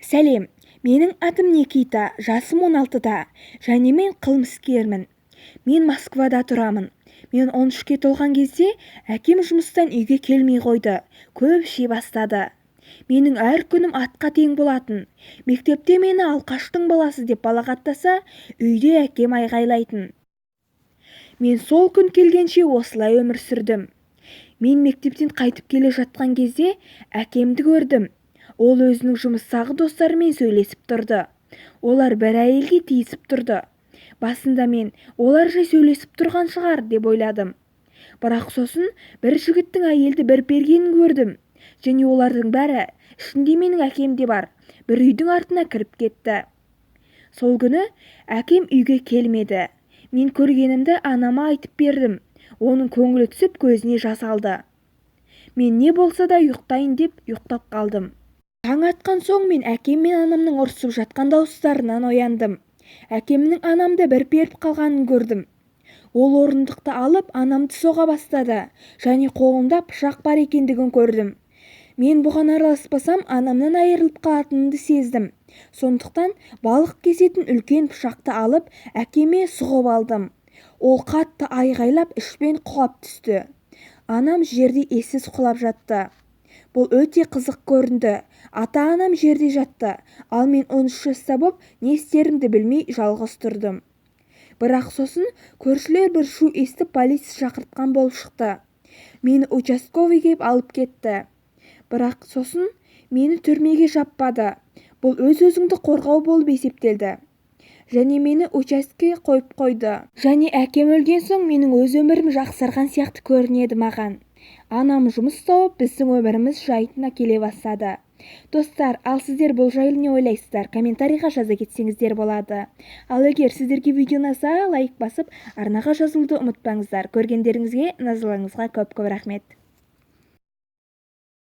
Сәлем, менің атым Никита, жасым 16-да, және мен қылмыскермін. Мен Москвада тұрамын. Мен 13-ке толған кезде әкем жұмыстан үйге келмей қойды, көп іше бастады. Менің әр күнім атқа тең болатын. Мектепте мені алқаштың баласы деп балағаттаса, үйде әкем айғайлайтын. Мен сол күн келгенше осылай өмір сүрдім. Мен мектептен қайтып келе жатқан кезде әкемді көрдім. Ол өзінің жұмыстағы достарымен сөйлесіп тұрды. Олар бір әйелге тиісіп тұрды. Басында мен олар жай сөйлесіп тұрған шығар деп ойладым. Бірақ сосын бір жігіттің әйелді бір бергенін көрдім. Және олардың бәрі, ішінде менің әкем де бар, бір үйдің артына кіріп кетті. Сол күні әкем үйге келмеді. Мен көргенімді анама айтып бердім. Оның көңілі түсіп көзіне жас алды. Мен не болса да ұйықтайын деп ұйықтап қалдым. Таң атқан соң мен әкем мен анамның ұрсып жатқан дауыстарынан ояндым. Әкемнің анамды бір періп қалғанын көрдім. Ол орындықты алып анамды соға бастады, және қолында пышақ бар екендігін көрдім. Мен бұған араласпасам анамнан айырылып қалатынымды сездім. Сондықтан балық кесетін үлкен пышақты алып әкеме сұғып алдым. Ол қатты айғайлап ішпен құлап түсті. Анам жерде ессіз құлап жатты. Бұл өте қызық көрінді. Ата-анам жерде жатты, ал мен 13 жаста боп не істерімді білмей жалғыз тұрдым. Бірақ сосын көршілер бір шу естіп полиция шақыртқан болып шықты. Мені участковый келіп алып кетті. Бірақ сосын мені түрмеге жаппады. Бұл өз-өзіңді қорғау болып есептелді. Және мені участке қойып қойды. Және әкем өлген соң менің өз өмірім жақсарған сияқты көрінеді маған. Анам жұмыс тауып, біздің өміріміз жайтына келе бастады. Достар, ал сіздер бұл жайлы не ойлайсыздар? Комментарийға жаза кетсеңіздер болады. Ал егер сіздерге видео ұнаса, лайк басып, арнаға жазылуды ұмытпаңыздар. Көргендеріңізге, назарларыңызға көп-көп рахмет.